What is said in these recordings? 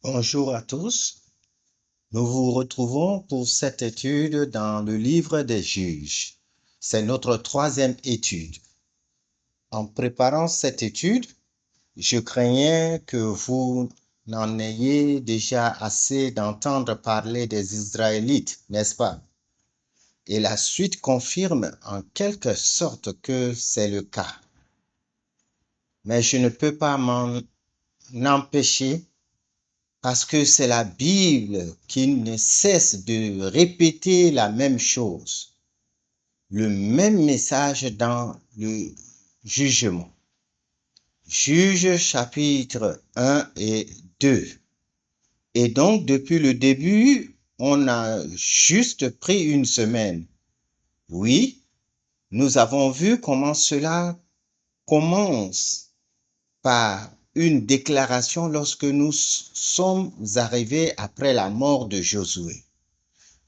Bonjour à tous. Nous vous retrouvons pour cette étude dans le livre des Juges. C'est notre troisième étude. En préparant cette étude, je craignais que vous n'en ayez déjà assez d'entendre parler des Israélites, n'est-ce pas? Et la suite confirme en quelque sorte que c'est le cas. Mais je ne peux pas m'en empêcher parce que c'est la Bible qui ne cesse de répéter la même chose, le même message dans le jugement. Juge chapitre 1 et 2. Et donc, depuis le début, on a juste pris une semaine. Oui, nous avons vu comment cela commence par une déclaration lorsque nous sommes arrivés après la mort de Josué.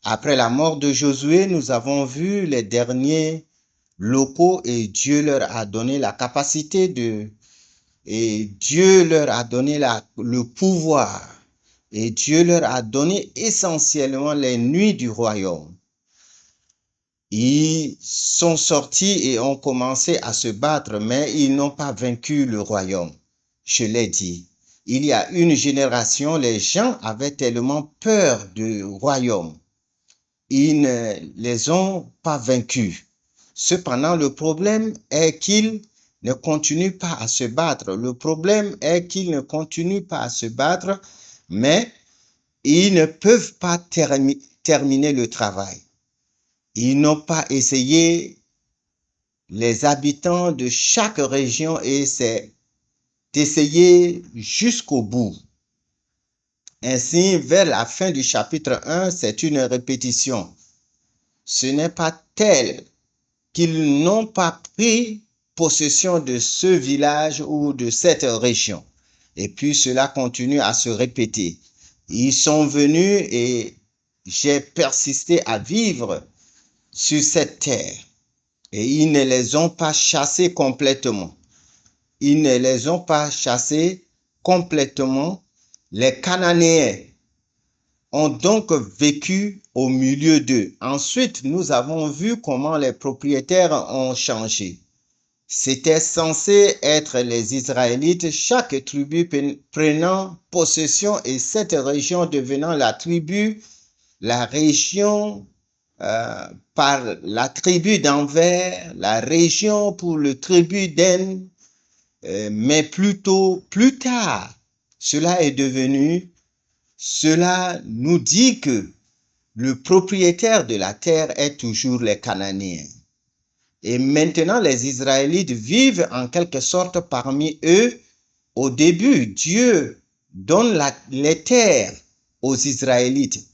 Après la mort de Josué, nous avons vu les derniers locaux et Dieu leur a donné la capacité et Dieu leur a donné le pouvoir et Dieu leur a donné essentiellement les nuits du royaume. Ils sont sortis et ont commencé à se battre, mais ils n'ont pas vaincu le royaume. Je l'ai dit. Il y a une génération, les gens avaient tellement peur du royaume. Ils ne les ont pas vaincus. Cependant, le problème est qu'ils ne continuent pas à se battre. Le problème est qu'ils ne continuent pas à se battre, mais ils ne peuvent pas terminer le travail. Ils n'ont pas essayé. Les habitants de chaque région et c'est d'essayer jusqu'au bout. Ainsi, vers la fin du chapitre 1, c'est une répétition. Ce n'est pas tel qu'ils n'ont pas pris possession de ce village ou de cette région. Et puis cela continue à se répéter. Ils sont venus et j'ai persisté à vivre sur cette terre. Et ils ne les ont pas chassés complètement. Ils ne les ont pas chassés complètement. Les Cananéens ont donc vécu au milieu d'eux. Ensuite, nous avons vu comment les propriétaires ont changé. C'était censé être les Israélites, chaque tribu prenant possession et cette région devenant la région par la tribu d'Anvers, la région pour le tribu d'Ain, mais plutôt plus tard, cela nous dit que le propriétaire de la terre est toujours les Cananéens. Et maintenant, les Israélites vivent en quelque sorte parmi eux. Au début, Dieu donne les terres aux Israélites.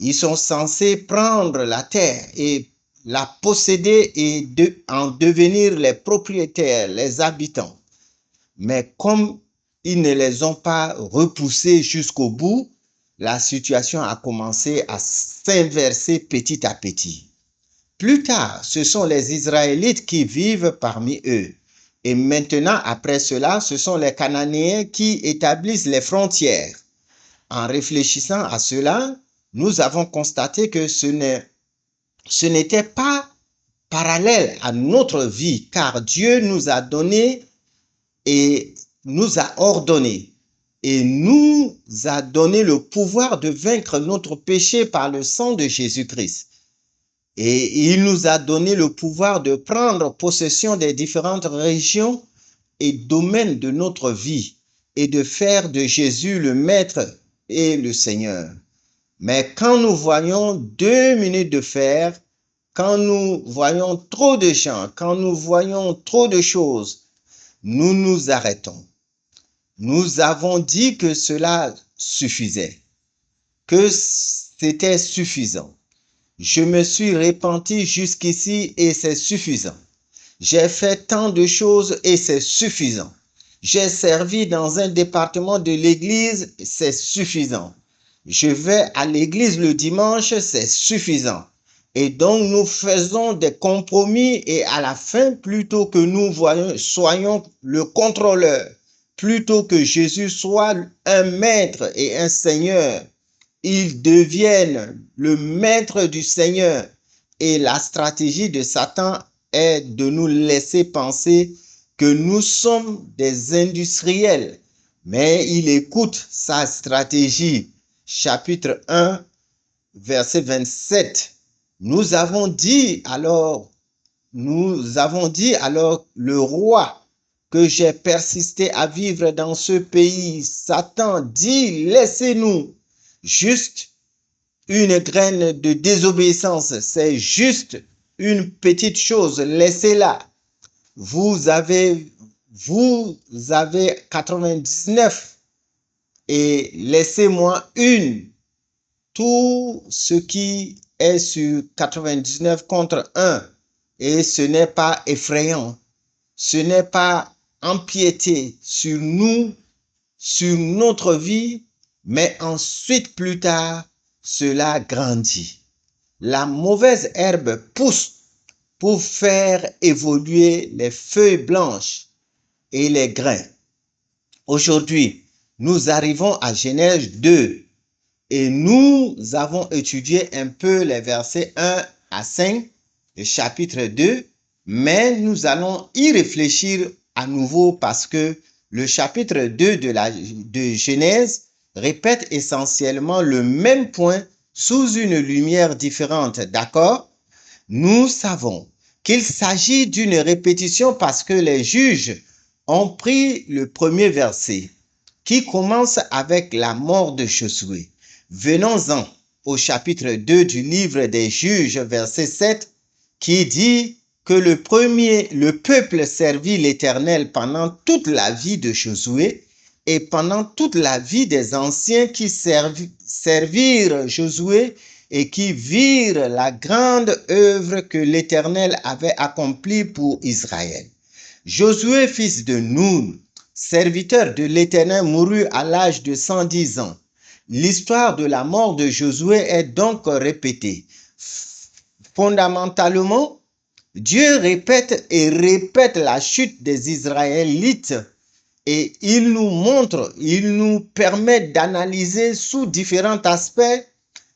Ils sont censés prendre la terre et la posséder et en devenir les propriétaires, les habitants. Mais comme ils ne les ont pas repoussés jusqu'au bout, la situation a commencé à s'inverser petit à petit. Plus tard, ce sont les Israélites qui vivent parmi eux. Et maintenant, après cela, ce sont les Cananéens qui établissent les frontières. En réfléchissant à cela, nous avons constaté que ce n'était pas parallèle à notre vie, car Dieu nous a donné et nous a ordonné et nous a donné le pouvoir de vaincre notre péché par le sang de Jésus-Christ. Et il nous a donné le pouvoir de prendre possession des différentes régions et domaines de notre vie et de faire de Jésus le Maître et le Seigneur. Mais quand nous voyons 2 minutes de fer, quand nous voyons trop de gens, quand nous voyons trop de choses, nous nous arrêtons. Nous avons dit que cela suffisait, que c'était suffisant. Je me suis repenti jusqu'ici et c'est suffisant. J'ai fait tant de choses et c'est suffisant. J'ai servi dans un département de l'église, c'est suffisant. Je vais à l'église le dimanche, c'est suffisant. Et donc nous faisons des compromis et à la fin, plutôt que nous soyons le contrôleur, plutôt que Jésus soit un maître et un seigneur, il devienne le maître du Seigneur. Et la stratégie de Satan est de nous laisser penser que nous sommes des industriels. Mais il écoute sa stratégie. Chapitre 1, verset 27. Nous avons dit alors le roi que j'ai persisté à vivre dans ce pays. Satan dit, laissez-nous. Juste une graine de désobéissance, c'est juste une petite chose, laissez-la. Vous avez 99 et laissez-moi une. Tout ce qui est sur 99 contre 1, et ce n'est pas effrayant, ce n'est pas empiété sur nous, sur notre vie, mais ensuite, plus tard, cela grandit. La mauvaise herbe pousse pour faire évoluer les feuilles blanches et les grains. Aujourd'hui, nous arrivons à Genèse 2 et nous avons étudié un peu les versets 1 à 5 du chapitre 2, mais nous allons y réfléchir à nouveau parce que le chapitre 2 de Genèse répète essentiellement le même point sous une lumière différente, d'accord? Nous savons qu'il s'agit d'une répétition parce que les juges ont pris le premier verset qui commence avec la mort de Josué. Venons-en au chapitre 2 du livre des juges, verset 7, qui dit que le peuple servit l'Éternel pendant toute la vie de Josué et pendant toute la vie des anciens qui servirent Josué et qui virent la grande œuvre que l'Éternel avait accomplie pour Israël. Josué, fils de Nun, serviteur de l'Éternel, mourut à l'âge de 110 ans. L'histoire de la mort de Josué est donc répétée. Fondamentalement, Dieu répète et répète la chute des Israélites et il nous permet d'analyser sous différents aspects,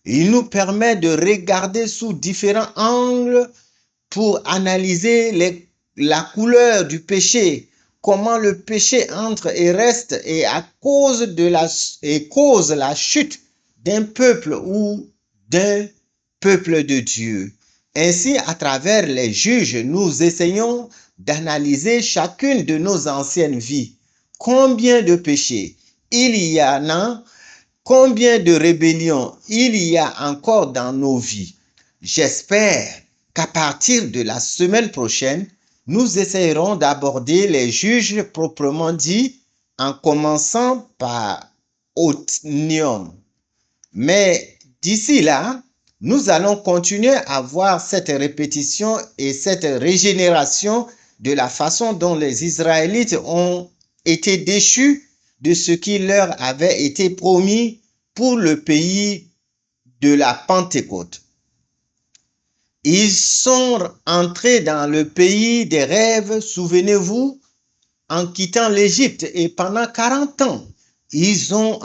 il nous permet de regarder sous différents angles pour analyser la couleur du péché, comment le péché entre et reste et cause la chute d'un peuple ou d'un peuple de Dieu. Ainsi, à travers les juges, nous essayons d'analyser chacune de nos anciennes vies. Combien de péchés il y en a? Combien de rébellions il y a encore dans nos vies? J'espère qu'à partir de la semaine prochaine, nous essayerons d'aborder les juges proprement dits en commençant par Othniel. Mais d'ici là, nous allons continuer à voir cette répétition et cette régénération de la façon dont les Israélites ont été déchus de ce qui leur avait été promis pour le pays de la Pentecôte. Ils sont entrés dans le pays des rêves, souvenez-vous, en quittant l'Égypte et pendant 40 ans, ils ont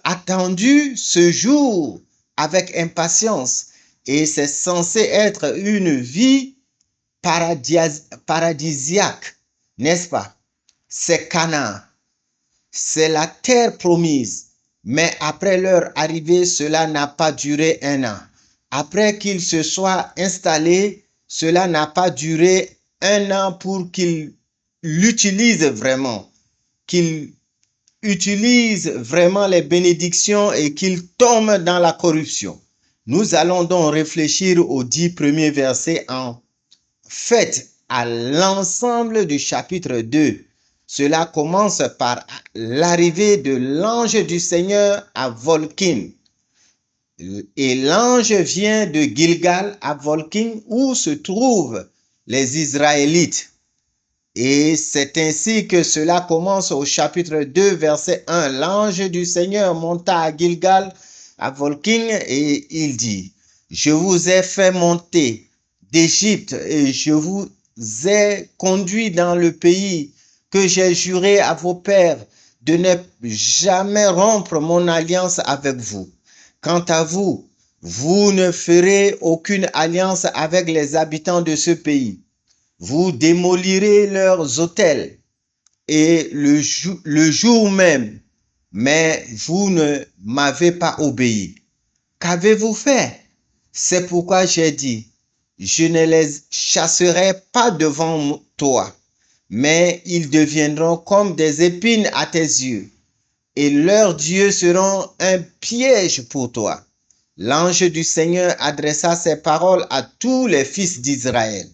attendu ce jour avec impatience et c'est censé être une vie paradisiaque, n'est-ce pas? C'est Canaan, c'est la terre promise, mais après leur arrivée, cela n'a pas duré un an. Après qu'ils se soient installés, cela n'a pas duré un an pour qu'ils l'utilisent vraiment, qu'ils utilisent vraiment les bénédictions et qu'ils tombent dans la corruption. Nous allons donc réfléchir aux 10 premiers versets en fait à l'ensemble du chapitre 2. Cela commence par l'arrivée de l'ange du Seigneur à Volkim. Et l'ange vient de Gilgal à Volkim où se trouvent les Israélites. Et c'est ainsi que cela commence au chapitre 2, verset 1. L'ange du Seigneur monta à Gilgal, à Volkim, et il dit, je vous ai fait monter d'Égypte et je vous ai conduit dans le pays que j'ai juré à vos pères de ne jamais rompre mon alliance avec vous. Quant à vous, vous ne ferez aucune alliance avec les habitants de ce pays. Vous démolirez leurs autels et le jour même, mais vous ne m'avez pas obéi. Qu'avez-vous fait? C'est pourquoi j'ai dit, je ne les chasserai pas devant toi, mais ils deviendront comme des épines à tes yeux, et leurs dieux seront un piège pour toi. L'ange du Seigneur adressa ces paroles à tous les fils d'Israël.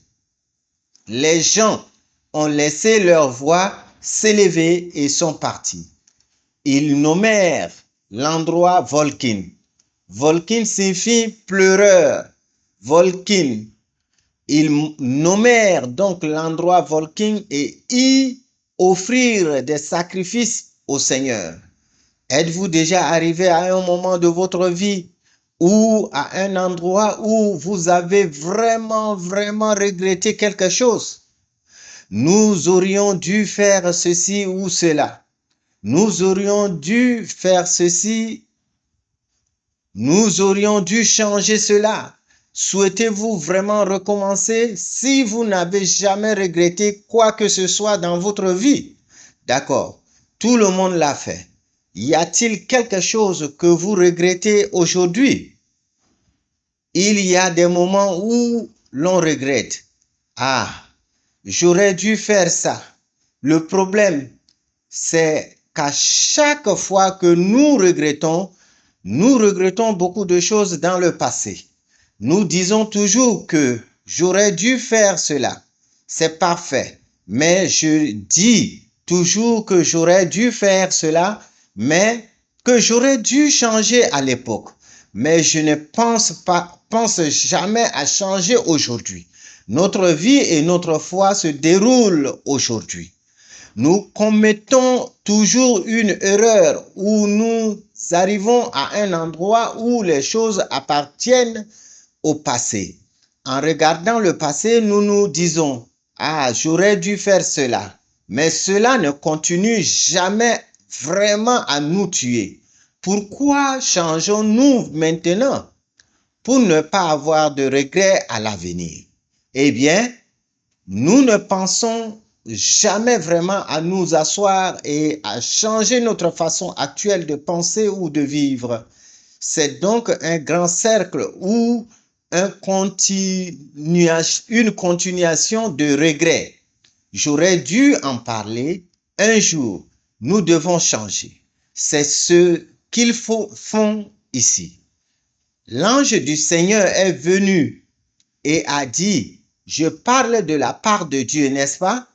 Les gens ont laissé leur voix s'élever et sont partis. Ils nommèrent l'endroit Volkin. Volkin signifie pleureur. Volkin. Ils nommèrent donc l'endroit Volkin et y offrirent des sacrifices au Seigneur. Êtes-vous déjà arrivé à un moment de votre vie ou à un endroit où vous avez vraiment regretté quelque chose? Nous aurions dû faire ceci ou cela. Nous aurions dû faire ceci. Nous aurions dû changer cela. Souhaitez-vous vraiment recommencer si vous n'avez jamais regretté quoi que ce soit dans votre vie? D'accord, tout le monde l'a fait. Y a-t-il quelque chose que vous regrettez aujourd'hui? Il y a des moments où l'on regrette. Ah, j'aurais dû faire ça. Le problème, c'est qu'à chaque fois que nous regrettons beaucoup de choses dans le passé. Nous disons toujours que j'aurais dû faire cela. C'est parfait. Mais je dis toujours que j'aurais dû faire cela, mais que j'aurais dû changer à l'époque. Mais je ne pense jamais à changer aujourd'hui. Notre vie et notre foi se déroulent aujourd'hui. Nous commettons toujours une erreur où nous arrivons à un endroit où les choses appartiennent au passé. En regardant le passé, nous nous disons, ah, j'aurais dû faire cela. Mais cela ne continue jamais vraiment à nous tuer. Pourquoi changeons-nous maintenant pour ne pas avoir de regrets à l'avenir? Eh bien, nous ne pensons jamais vraiment à nous asseoir et à changer notre façon actuelle de penser ou de vivre. C'est donc un grand cercle ou une continuation de regrets. J'aurais dû en parler un jour. Nous devons changer. C'est ce qu'ils font ici. L'ange du Seigneur est venu et a dit, je parle de la part de Dieu, n'est-ce pas?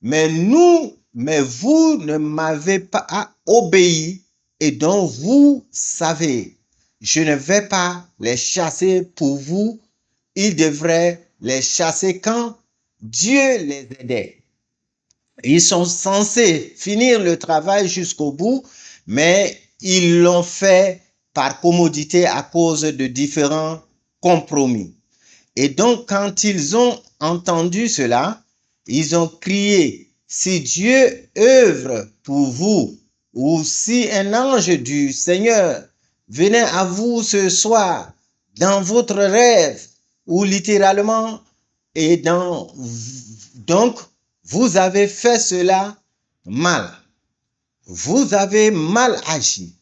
Mais vous ne m'avez pas obéi et donc vous savez, je ne vais pas les chasser pour vous. Ils devraient les chasser quand Dieu les aidait. Ils sont censés finir le travail jusqu'au bout, mais ils l'ont fait par commodité à cause de différents compromis. Et donc, quand ils ont entendu cela, ils ont crié, si Dieu œuvre pour vous, ou si un ange du Seigneur venait à vous ce soir, dans votre rêve, ou littéralement, donc, vous avez fait cela mal. Vous avez mal agi.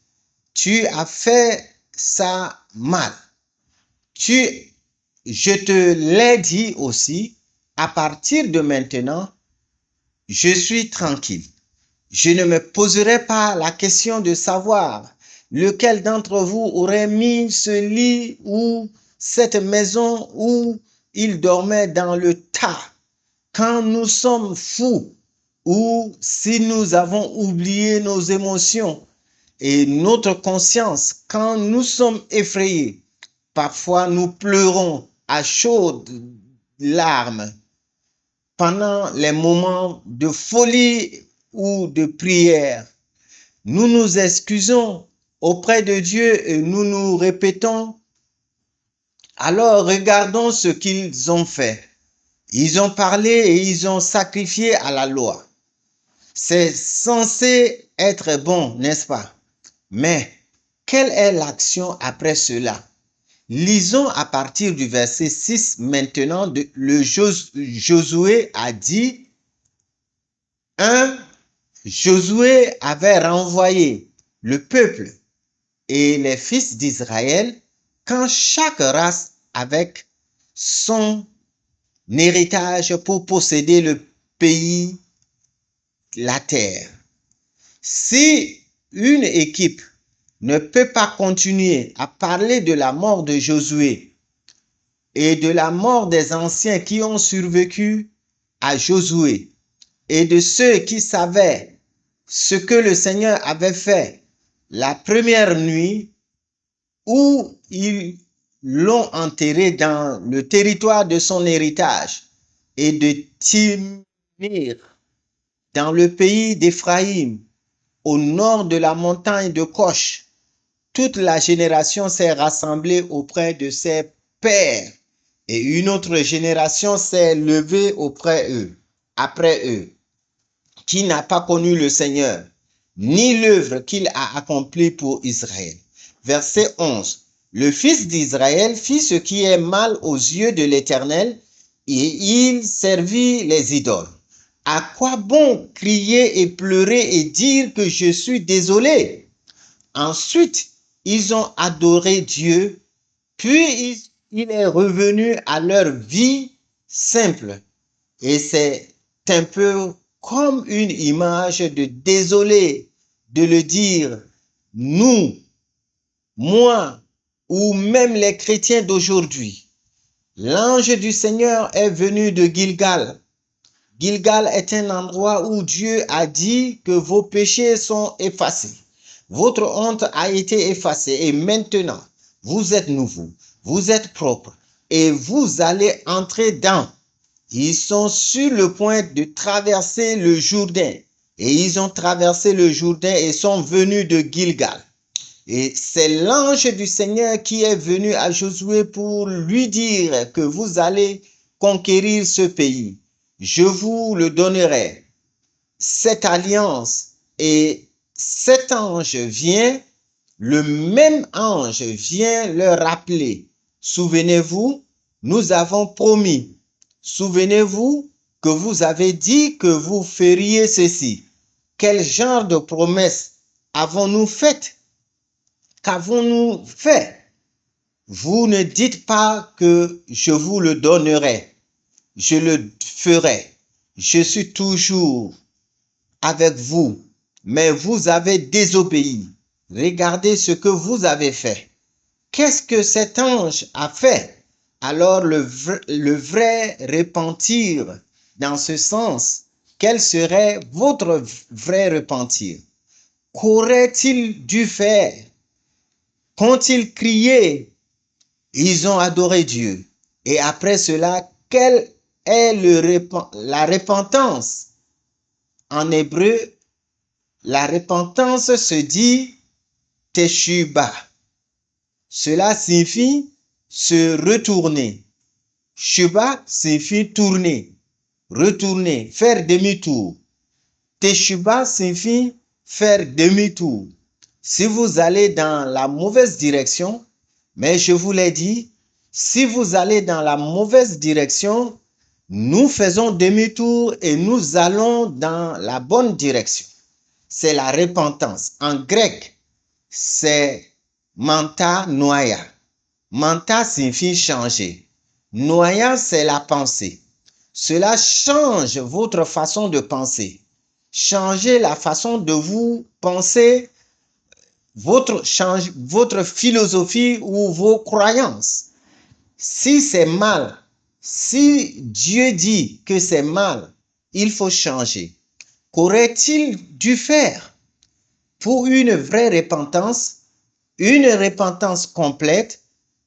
Tu as fait ça mal. Je te l'ai dit aussi, à partir de maintenant, je suis tranquille. Je ne me poserai pas la question de savoir lequel d'entre vous aurait mis ce lit ou cette maison où il dormait dans le tas. Quand nous sommes fous ou si nous avons oublié nos émotions et notre conscience, quand nous sommes effrayés, parfois nous pleurons à chaudes larmes pendant les moments de folie ou de prière. Nous nous excusons auprès de Dieu et nous nous répétons, alors regardons ce qu'ils ont fait. Ils ont parlé et ils ont sacrifié à la loi. C'est censé être bon, n'est-ce pas? Mais quelle est l'action après cela? Lisons à partir du verset 6 maintenant. Josué a dit, 1. Josué avait renvoyé le peuple et les fils d'Israël quand chaque race avec son héritage pour posséder le pays, la terre. Si une équipe ne peut pas continuer à parler de la mort de Josué et de la mort des anciens qui ont survécu à Josué et de ceux qui savaient ce que le Seigneur avait fait la première nuit où ils l'ont enterré dans le territoire de son héritage et de Timnir dans le pays d'Éphraïm au nord de la montagne de Koch. Toute la génération s'est rassemblée auprès de ses pères et une autre génération s'est levée après eux, qui n'a pas connu le Seigneur, ni l'œuvre qu'il a accomplie pour Israël. Verset 11. Le fils d'Israël fit ce qui est mal aux yeux de l'Éternel et il servit les idoles. À quoi bon crier et pleurer et dire que je suis désolé? Ensuite, ils ont adoré Dieu, puis il est revenu à leur vie simple. Et c'est un peu comme une image de désolé de le dire, nous, moi, ou même les chrétiens d'aujourd'hui. L'ange du Seigneur est venu de Gilgal. Gilgal est un endroit où Dieu a dit que vos péchés sont effacés. Votre honte a été effacée et maintenant, vous êtes nouveau, vous êtes propre et vous allez entrer dans. Ils sont sur le point de traverser le Jourdain et ils ont traversé le Jourdain et sont venus de Gilgal. Et c'est l'ange du Seigneur qui est venu à Josué pour lui dire que vous allez conquérir ce pays. Je vous le donnerai. Cette alliance et cet ange vient, le même ange vient leur rappeler. Souvenez-vous, nous avons promis. Souvenez-vous que vous avez dit que vous feriez ceci. Quel genre de promesse avons-nous faites? Qu'avons-nous fait? Vous ne dites pas que je vous le donnerai. Je le ferai. Je suis toujours avec vous, mais vous avez désobéi. Regardez ce que vous avez fait. Qu'est-ce que cet ange a fait? Alors le vrai repentir dans ce sens, quel serait votre vrai repentir? Qu'aurait-il dû faire? Qu'ont-ils crié? Ils ont adoré Dieu. Et après cela, quelle est la repentance? En hébreu, la repentance se dit teshuba. Cela signifie se retourner. Shuba signifie tourner, retourner, faire demi-tour. Teshuba signifie faire demi-tour. Si vous allez dans la mauvaise direction, mais je vous l'ai dit, si vous allez dans la mauvaise direction, nous faisons demi-tour et nous allons dans la bonne direction. C'est la repentance. En grec, c'est manta noia. Manta signifie changer. Noia, c'est la pensée. Cela change votre façon de penser. Changez la façon de vous penser, votre philosophie ou vos croyances. Si c'est mal, si Dieu dit que c'est mal, il faut changer. Qu'aurait-il dû faire pour une vraie repentance, une repentance complète?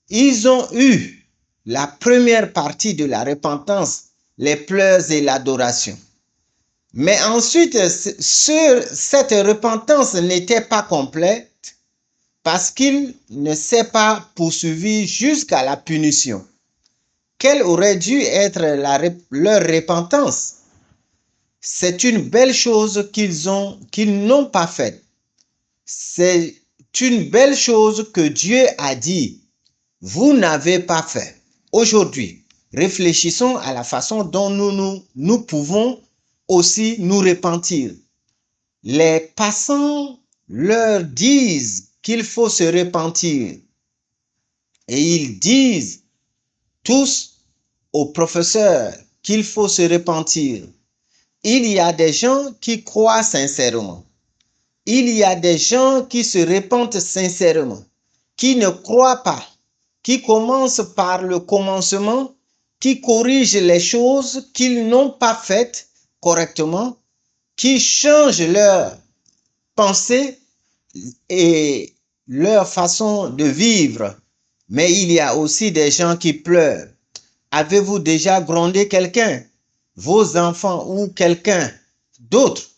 Ils ont eu la première partie de la repentance, les pleurs et l'adoration. Mais ensuite, cette repentance n'était pas complète parce qu'il ne s'est pas poursuivi jusqu'à la punition. Quelle aurait dû être leur repentance? c'est une belle chose qu'ils n'ont pas faite. C'est une belle chose que Dieu a dit, vous n'avez pas fait. Aujourd'hui, réfléchissons à la façon dont nous pouvons aussi nous repentir. Les passants leur disent qu'il faut se repentir et ils disent tous aux professeurs qu'il faut se repentir. Il y a des gens qui croient sincèrement. Il y a des gens qui se repentent sincèrement, qui ne croient pas, qui commencent par le commencement, qui corrigent les choses qu'ils n'ont pas faites correctement, qui changent leur pensée et leur façon de vivre. Mais il y a aussi des gens qui pleurent. Avez-vous déjà grondé quelqu'un, vos enfants ou quelqu'un d'autre?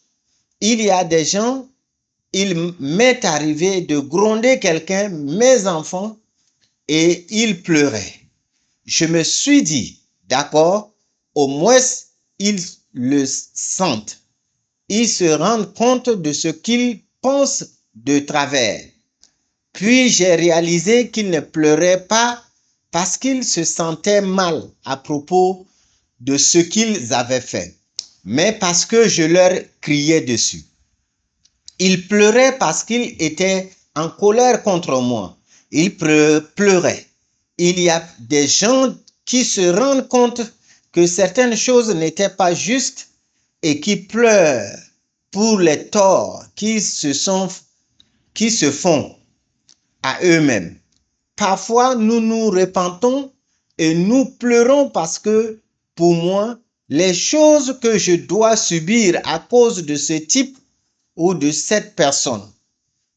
Il y a des gens, il m'est arrivé de gronder quelqu'un, mes enfants, et ils pleuraient. Je me suis dit, d'accord, au moins ils le sentent. Ils se rendent compte de ce qu'ils pensent de travers. Puis j'ai réalisé qu'ils ne pleuraient pas parce qu'ils se sentaient mal à propos de ce qu'ils avaient fait, mais parce que je leur criais dessus. Ils pleuraient parce qu'ils étaient en colère contre moi. Ils pleuraient. Il y a des gens qui se rendent compte que certaines choses n'étaient pas justes et qui pleurent pour les torts qui se font à eux-mêmes. Parfois, nous nous repentons et nous pleurons parce que, pour moi, les choses que je dois subir à cause de ce type ou de cette personne.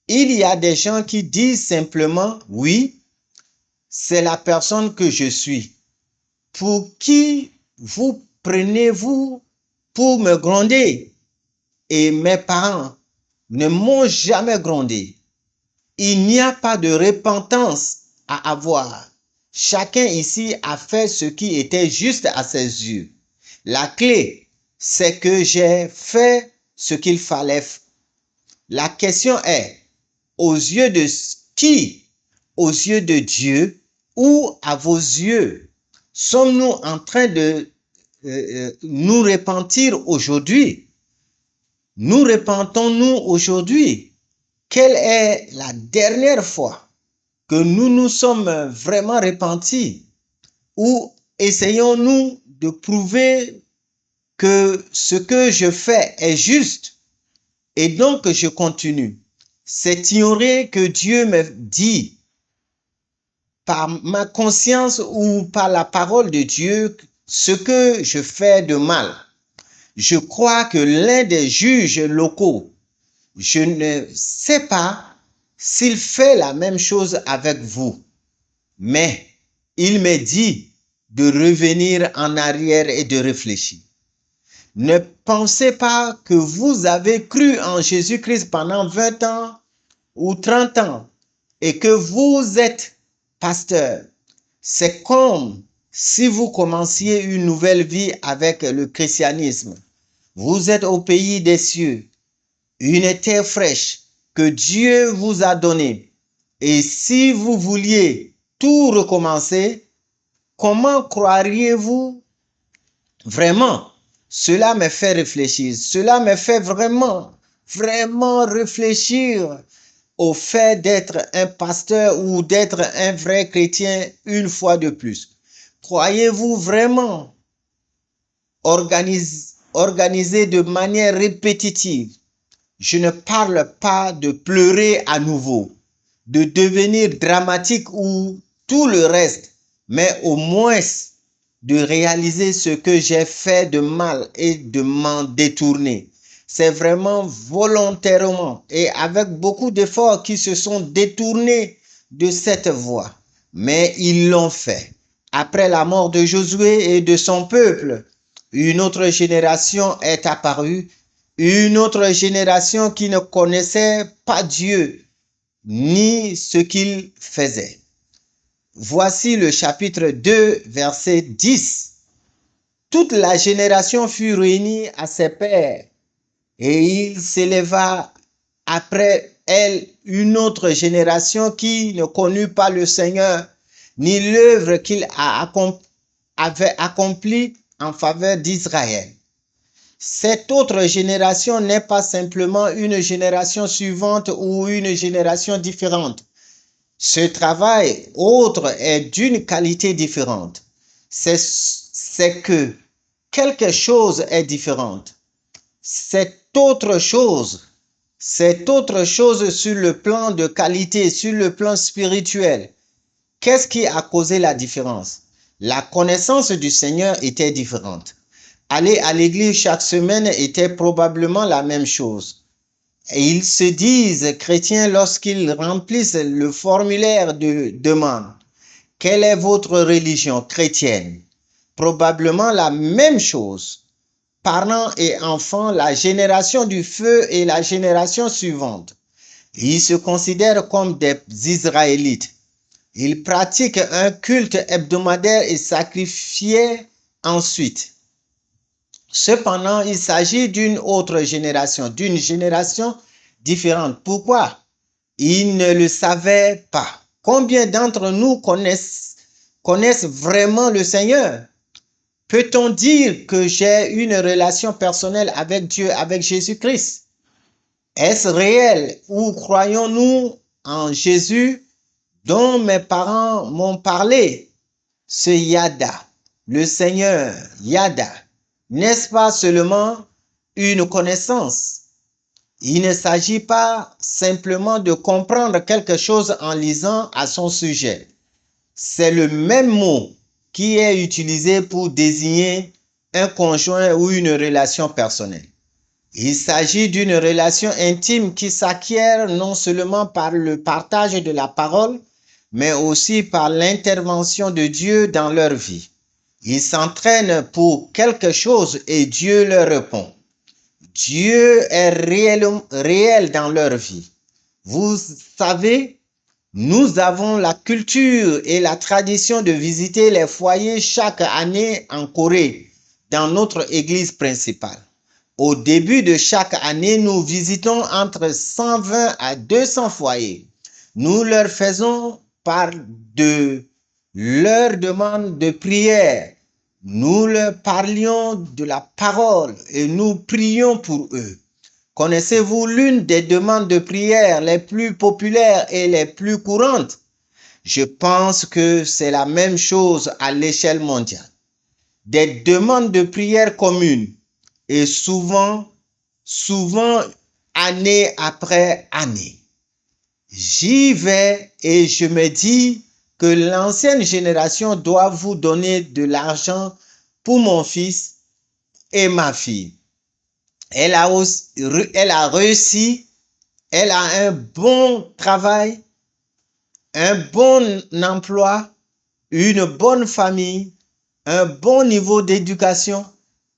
Il y a des gens qui disent simplement, oui, c'est la personne que je suis. Pour qui vous prenez-vous pour me gronder? Et mes parents ne m'ont jamais grondé. Il n'y a pas de repentance à avoir. Chacun ici a fait ce qui était juste à ses yeux. La clé, c'est que j'ai fait ce qu'il fallait. La question est, aux yeux de qui? Aux yeux de Dieu ou à vos yeux? Sommes-nous en train de nous repentir aujourd'hui? Nous repentons-nous aujourd'hui? Quelle est la dernière fois que nous nous sommes vraiment repentis? Ou essayons-nous de prouver que ce que je fais est juste et donc je continue? C'est ignorer que Dieu me dit par ma conscience ou par la parole de Dieu ce que je fais de mal. Je crois que l'un des juges locaux, je ne sais pas s'il fait la même chose avec vous, mais il me dit de revenir en arrière et de réfléchir. Ne pensez pas que vous avez cru en Jésus-Christ pendant 20 ans ou 30 ans et que vous êtes pasteur. C'est comme si vous commenciez une nouvelle vie avec le christianisme. Vous êtes au pays des cieux, une terre fraîche que Dieu vous a donnée. Et si vous vouliez tout recommencer, comment croiriez-vous vraiment? Cela me fait réfléchir. Cela me fait vraiment réfléchir au fait d'être un pasteur ou d'être un vrai chrétien une fois de plus. Croyez-vous vraiment organiser de manière répétitive? Je ne parle pas de pleurer à nouveau, de devenir dramatique ou tout le reste, mais au moins de réaliser ce que j'ai fait de mal et de m'en détourner. C'est vraiment volontairement et avec beaucoup d'efforts qu'ils se sont détournés de cette voie. Mais ils l'ont fait. Après la mort de Josué et de son peuple, une autre génération est apparue, une autre génération qui ne connaissait pas Dieu ni ce qu'il faisait. Voici le chapitre 2, verset 10. toute la génération fut réunie à ses pères, et il s'éleva après elle une autre génération qui ne connut pas le Seigneur, ni l'œuvre qu'il avait accomplie en faveur d'Israël. Cette autre génération n'est pas simplement une génération suivante ou une génération différente. Ce travail autre est d'une qualité différente. C'est que quelque chose est différente. C'est autre chose sur le plan de qualité, sur le plan spirituel. Qu'est-ce qui a causé la différence? La connaissance du Seigneur était différente. Aller à l'église chaque semaine était probablement la même chose. Et ils se disent chrétiens lorsqu'ils remplissent le formulaire de demande. Quelle est votre religion chrétienne? Probablement la même chose. Parents et enfants, la génération du feu et la génération suivante. Ils se considèrent comme des Israélites. Ils pratiquent un culte hebdomadaire et sacrifiaient ensuite. Cependant, il s'agit d'une autre génération, d'une génération différente. Pourquoi? Ils ne le savaient pas. Combien d'entre nous connaissent vraiment le Seigneur? Peut-on dire que j'ai une relation personnelle avec Dieu, avec Jésus-Christ? Est-ce réel ou croyons-nous en Jésus dont mes parents m'ont parlé? Ce Yada, le Seigneur Yada, n'est-ce pas seulement une connaissance? Il ne s'agit pas simplement de comprendre quelque chose en lisant à son sujet. C'est le même mot qui est utilisé pour désigner un conjoint ou une relation personnelle. Il s'agit d'une relation intime qui s'acquiert non seulement par le partage de la parole, mais aussi par l'intervention de Dieu dans leur vie. Ils s'entraînent pour quelque chose et Dieu leur répond. Dieu est réel dans leur vie. Vous savez, nous avons la culture et la tradition de visiter les foyers chaque année en Corée, dans notre église principale. Au début de chaque année, nous visitons entre 120 à 200 foyers. Nous leur faisons part de leurs demandes de prière. Nous leur parlions de la parole et nous prions pour eux. Connaissez-vous l'une des demandes de prière les plus populaires et les plus courantes? Je pense que c'est la même chose à l'échelle mondiale. Des demandes de prière communes et souvent année après année. J'y vais et je me dis que l'ancienne génération doit vous donner de l'argent pour mon fils et ma fille. Elle a réussi, elle a un bon travail, un bon emploi, une bonne famille, un bon niveau d'éducation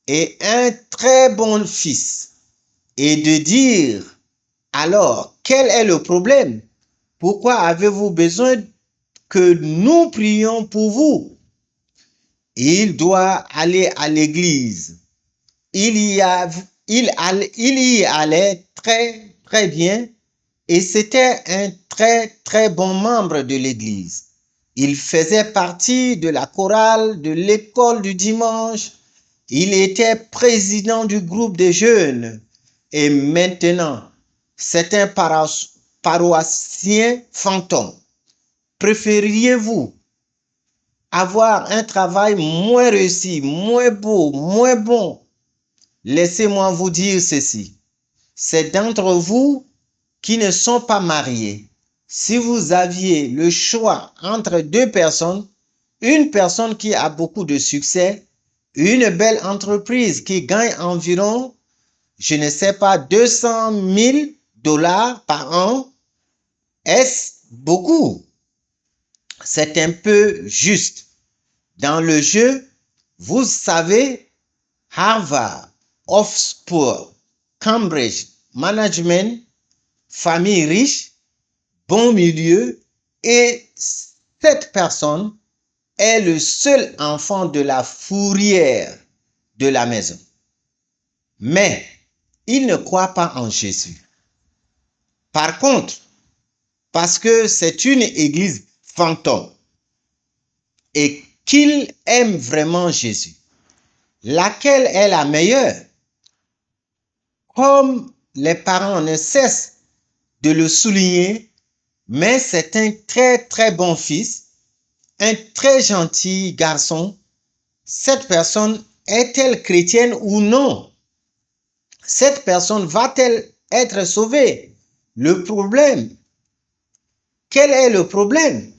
et un très bon fils. Et de dire, alors, quel est le problème? Pourquoi avez-vous besoin que nous prions pour vous? Il doit aller à l'église. Il y allait très bien et c'était un très bon membre de l'église. Il faisait partie de la chorale de l'école du dimanche. Il était président du groupe des jeunes. Et maintenant, c'est un paroissien fantôme. Préfériez-vous avoir un travail moins réussi, moins beau, moins bon? Laissez-moi vous dire ceci. C'est d'entre vous qui ne sont pas mariés. Si vous aviez le choix entre deux personnes, une personne qui a beaucoup de succès, une belle entreprise qui gagne environ, je ne sais pas, 200 000 $ par an, est-ce beaucoup? C'est un peu juste. Dans le jeu, vous savez, Harvard, Oxford, Cambridge, Management, famille riche, bon milieu, et cette personne est le seul enfant de la fourrière. de la maison. Mais ils ne croient pas en Jésus. Par contre, parce que c'est une église fantôme et qu'ils aiment vraiment Jésus, laquelle est la meilleure? Comme les parents ne cessent de le souligner, mais c'est un très très bon fils, un très gentil garçon. Cette personne est-elle chrétienne ou non? Cette personne va-t-elle être sauvée? Le problème, quel est le problème?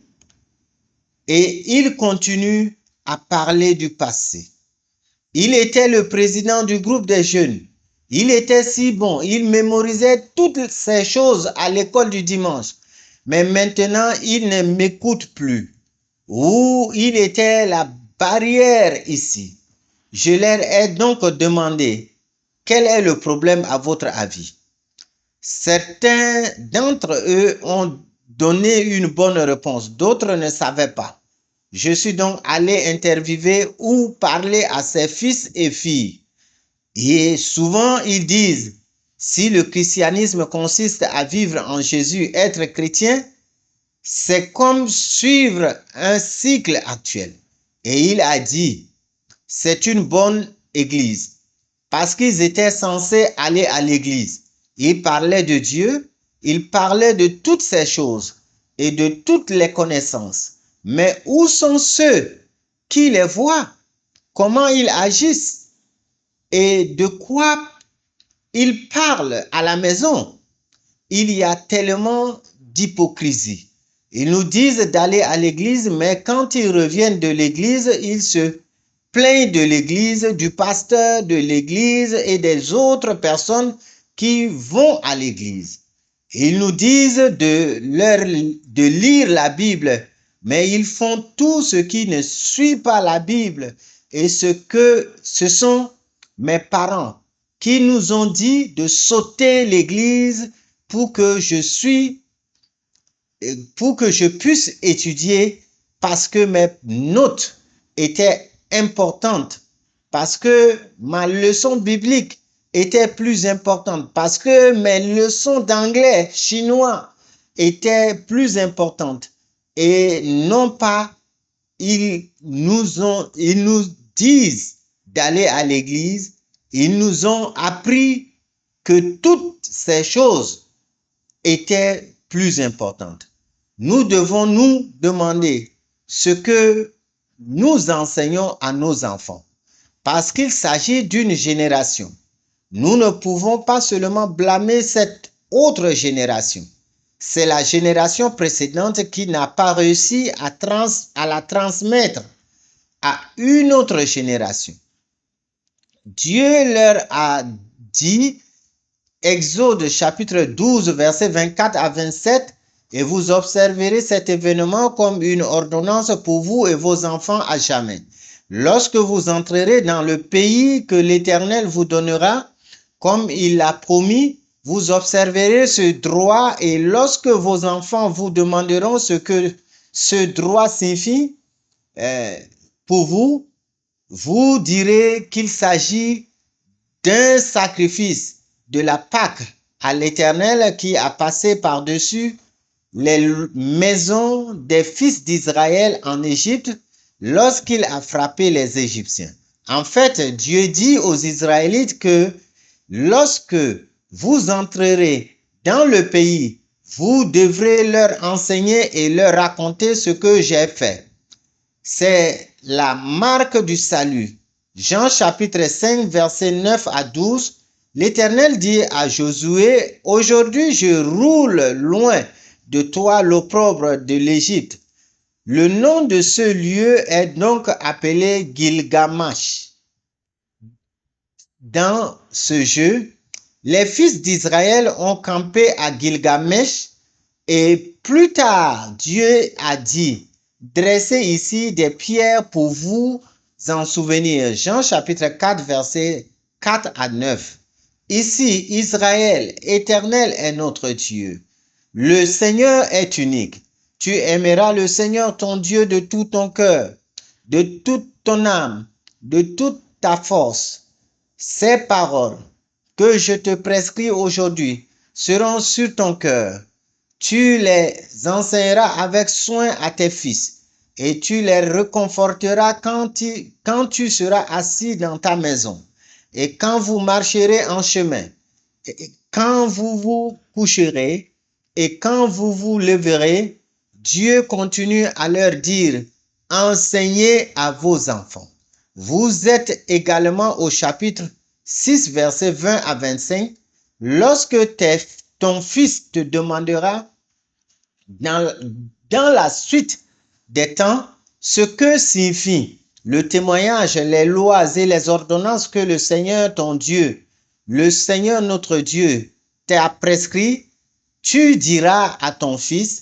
Et il continue à parler du passé. Il était le président du groupe des jeunes. Il était si bon, il mémorisait toutes ces choses à l'école du dimanche. Mais maintenant, il ne m'écoute plus. Ou il était la barrière ici. Je leur ai donc demandé, quel est le problème à votre avis? Certains d'entre eux ont donné une bonne réponse, d'autres ne savaient pas. Je suis donc allé interviewer ou parler à ses fils et filles. Et souvent, ils disent, si le christianisme consiste à vivre en Jésus, être chrétien, c'est comme suivre un cycle actuel. Et il a dit, c'est une bonne église, parce qu'ils étaient censés aller à l'église. Ils parlaient de Dieu, ils parlaient de toutes ces choses et de toutes les connaissances. Mais où sont ceux qui les voient? Comment ils agissent? Et de quoi ils parlent à la maison? Il y a tellement d'hypocrisie. Ils nous disent d'aller à l'église, mais quand ils reviennent de l'église, ils se plaignent de l'église, du pasteur de l'église et des autres personnes qui vont à l'église. Ils nous disent de lire la Bible, mais ils font tout ce qui ne suit pas la Bible. Et ce sont mes parents qui nous ont dit de sauter l'église pour que je puisse étudier, parce que mes notes étaient importantes, parce que ma leçon biblique était plus importante, parce que mes leçons d'anglais, chinois étaient plus importantes. Et non pas, ils nous disent d'aller à l'église, ils nous ont appris que toutes ces choses étaient plus importantes. Nous devons nous demander ce que nous enseignons à nos enfants, parce qu'il s'agit d'une génération. Nous ne pouvons pas seulement blâmer cette autre génération. C'est la génération précédente qui n'a pas réussi à la transmettre à une autre génération. Dieu leur a dit, Exode chapitre 12, versets 24 à 27, et vous observerez cet événement comme une ordonnance pour vous et vos enfants à jamais. Lorsque vous entrerez dans le pays que l'Éternel vous donnera, comme il l'a promis, vous observerez ce droit, et lorsque vos enfants vous demanderont ce que ce droit signifie pour vous, vous direz qu'il s'agit d'un sacrifice de la Pâque à l'Éternel qui a passé par-dessus les maisons des fils d'Israël en Égypte lorsqu'il a frappé les Égyptiens. En fait, Dieu dit aux Israélites que lorsque vous entrerez dans le pays, vous devrez leur enseigner et leur raconter ce que j'ai fait. C'est la marque du salut. Jean chapitre 5, versets 9 à 12. L'Éternel dit à Josué, « Aujourd'hui je roule loin de toi l'opprobre de l'Égypte. » Le nom de ce lieu est donc appelé Gilgamash. Dans ce jeu, les fils d'Israël ont campé à Gilgamesh, et plus tard, Dieu a dit, « Dressez ici des pierres pour vous en souvenir. » Jean chapitre 4, versets 4 à 9. Ici, Israël, Éternel est notre Dieu. Le Seigneur est unique. Tu aimeras le Seigneur ton Dieu de tout ton cœur, de toute ton âme, de toute ta force. Ces paroles que je te prescris aujourd'hui seront sur ton cœur. Tu les enseigneras avec soin à tes fils et tu les réconforteras quand tu seras assis dans ta maison et quand vous marcherez en chemin, et quand vous vous coucherez et quand vous vous leverez. Dieu continue à leur dire, enseignez à vos enfants. Vous êtes également au chapitre 6, versets 20 à 25. Lorsque ton fils te demandera dans la suite des temps ce que signifie le témoignage, les lois et les ordonnances que le Seigneur ton Dieu, le Seigneur notre Dieu, t'a prescrit, tu diras à ton fils,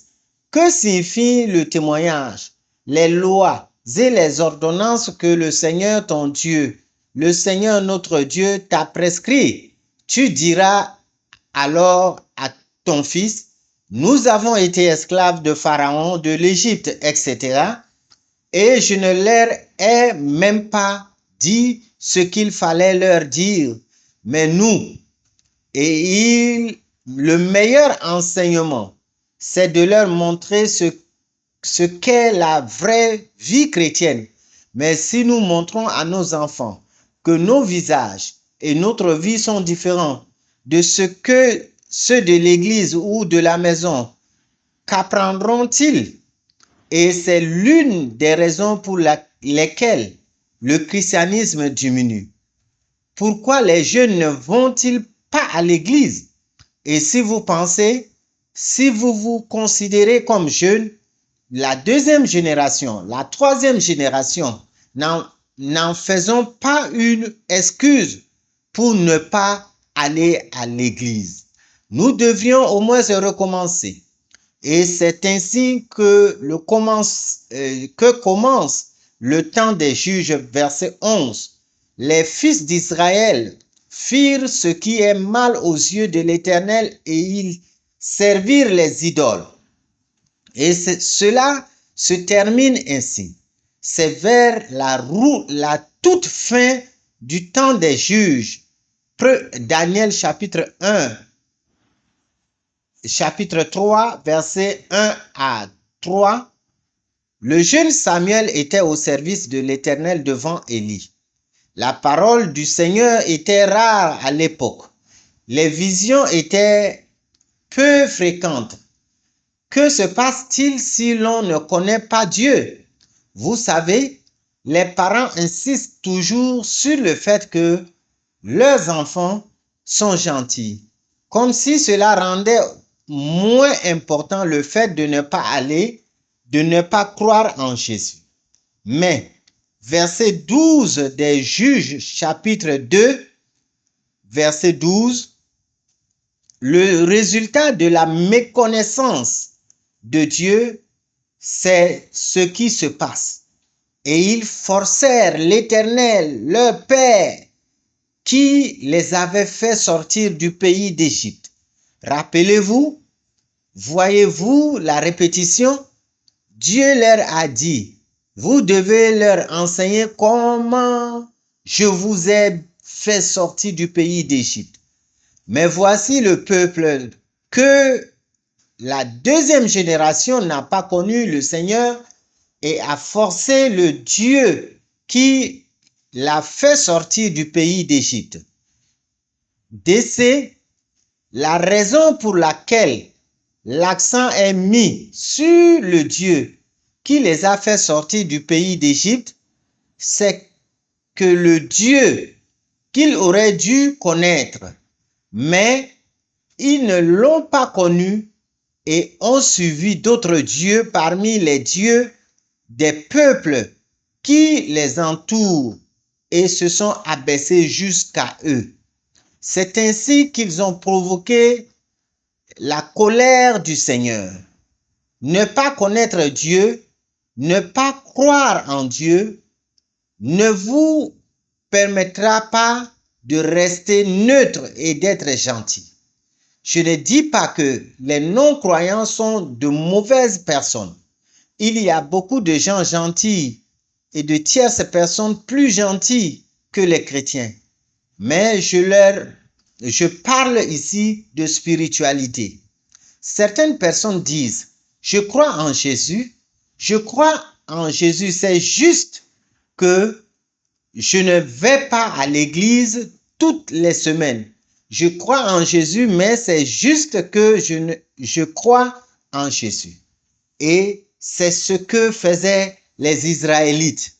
que signifie le témoignage, les lois et les ordonnances que le Seigneur ton Dieu, le Seigneur notre Dieu t'a prescrit? Tu diras alors à ton fils, nous avons été esclaves de Pharaon, de l'Égypte, etc. Et je ne leur ai même pas dit ce qu'il fallait leur dire, mais nous, le meilleur enseignement, c'est de leur montrer ce qu'est la vraie vie chrétienne. Mais si nous montrons à nos enfants que nos visages et notre vie sont différents de ceux de l'église ou de la maison, qu'apprendront-ils? Et c'est l'une des raisons pour lesquelles le christianisme diminue. Pourquoi les jeunes ne vont-ils pas à l'église? Et si vous vous considérez comme jeune, la deuxième génération, la troisième génération, n'en faisons pas une excuse pour ne pas aller à l'église. Nous devrions au moins recommencer. Et c'est ainsi que commence le temps des juges, verset 11. Les fils d'Israël firent ce qui est mal aux yeux de l'Éternel et ils servirent les idoles. Et cela se termine ainsi. C'est vers la toute fin du temps des juges. Daniel chapitre 1, chapitre 3, versets 1 à 3. Le jeune Samuel était au service de l'Éternel devant Élie. La parole du Seigneur était rare à l'époque. Les visions étaient peu fréquentes. Que se passe-t-il si l'on ne connaît pas Dieu? Vous savez, les parents insistent toujours sur le fait que leurs enfants sont gentils, comme si cela rendait moins important le fait de ne pas aller, de ne pas croire en Jésus. Mais verset 12 des Juges, chapitre 2, verset 12, le résultat de la méconnaissance de Dieu, c'est ce qui se passe. Et ils forcèrent l'Éternel, leur Père, qui les avait fait sortir du pays d'Égypte. Rappelez-vous, voyez-vous la répétition? Dieu leur a dit, vous devez leur enseigner comment je vous ai fait sortir du pays d'Égypte. Mais voici le peuple que la deuxième génération n'a pas connu le Seigneur et a forcé le Dieu qui l'a fait sortir du pays d'Égypte. DC, la raison pour laquelle l'accent est mis sur le Dieu qui les a fait sortir du pays d'Égypte, c'est que le Dieu qu'ils auraient dû connaître, mais ils ne l'ont pas connu et ont suivi d'autres dieux parmi les dieux des peuples qui les entourent et se sont abaissés jusqu'à eux. C'est ainsi qu'ils ont provoqué la colère du Seigneur. Ne pas connaître Dieu, ne pas croire en Dieu, ne vous permettra pas de rester neutre et d'être gentil. Je ne dis pas que les non-croyants sont de mauvaises personnes. Il y a beaucoup de gens gentils et de tierces personnes plus gentilles que les chrétiens, mais je parle ici de spiritualité. Certaines personnes disent, je crois en Jésus, c'est juste que je ne vais pas à l'église toutes les semaines. Je crois en Jésus, mais c'est juste que je crois en Jésus. Et c'est ce que faisaient les Israélites.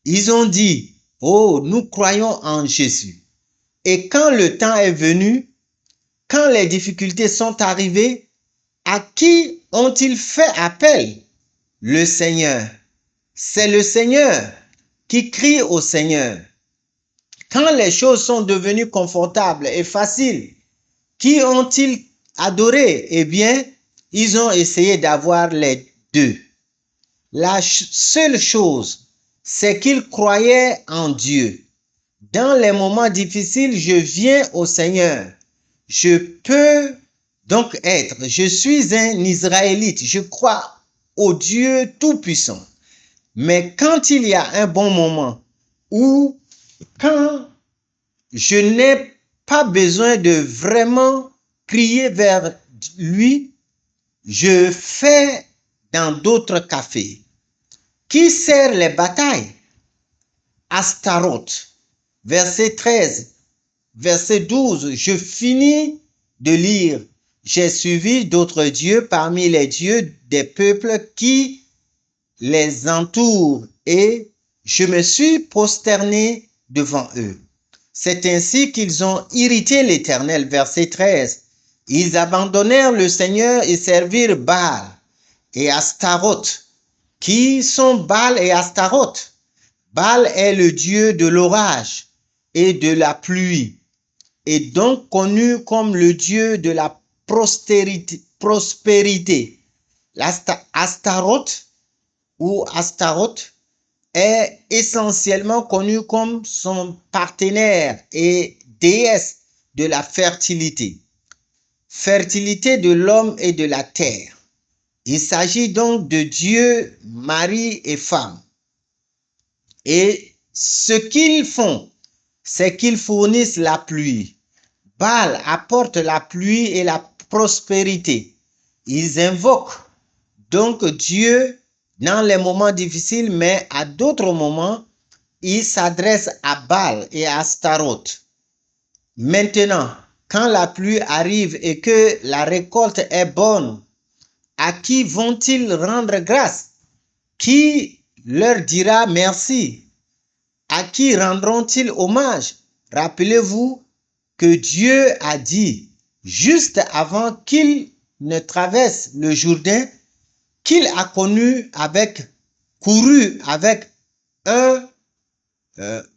Ils ont dit, oh, nous croyons en Jésus. Et quand le temps est venu, quand les difficultés sont arrivées, à qui ont-ils fait appel? Le Seigneur. C'est le Seigneur qui crie au Seigneur. Quand les choses sont devenues confortables et faciles, qui ont-ils adoré? Eh bien, ils ont essayé d'avoir les deux. La seule chose, c'est qu'ils croyaient en Dieu. Dans les moments difficiles, je viens au Seigneur. Je peux donc je suis un Israélite, je crois au Dieu Tout-Puissant. Mais quand il y a un bon moment où, quand je n'ai pas besoin de vraiment crier vers lui, je fais dans d'autres cafés. Qui sert les batailles? Astaroth. Verset 13, verset 12, je finis de lire. J'ai suivi d'autres dieux parmi les dieux des peuples qui les entourent et je me suis prosterné devant eux. C'est ainsi qu'ils ont irrité l'Éternel. Verset 13. Ils abandonnèrent le Seigneur et servirent Baal et Astaroth. Qui sont Baal et Astaroth? Baal est le dieu de l'orage et de la pluie, et donc connu comme le dieu de la prospérité. Astaroth ou Astaroth est essentiellement connu comme son partenaire et déesse de la fertilité. Fertilité de l'homme et de la terre. Il s'agit donc de Dieu, mari et femme. Et ce qu'ils font, c'est qu'ils fournissent la pluie. Baal apporte la pluie et la prospérité. Ils invoquent donc Dieu dans les moments difficiles, mais à d'autres moments, ils s'adressent à Baal et à Astaroth. Maintenant, quand la pluie arrive et que la récolte est bonne, à qui vont-ils rendre grâce? Qui leur dira merci? À qui rendront-ils hommage? Rappelez-vous que Dieu a dit, juste avant qu'il ne traverse le Jourdain, qu'il a couru avec un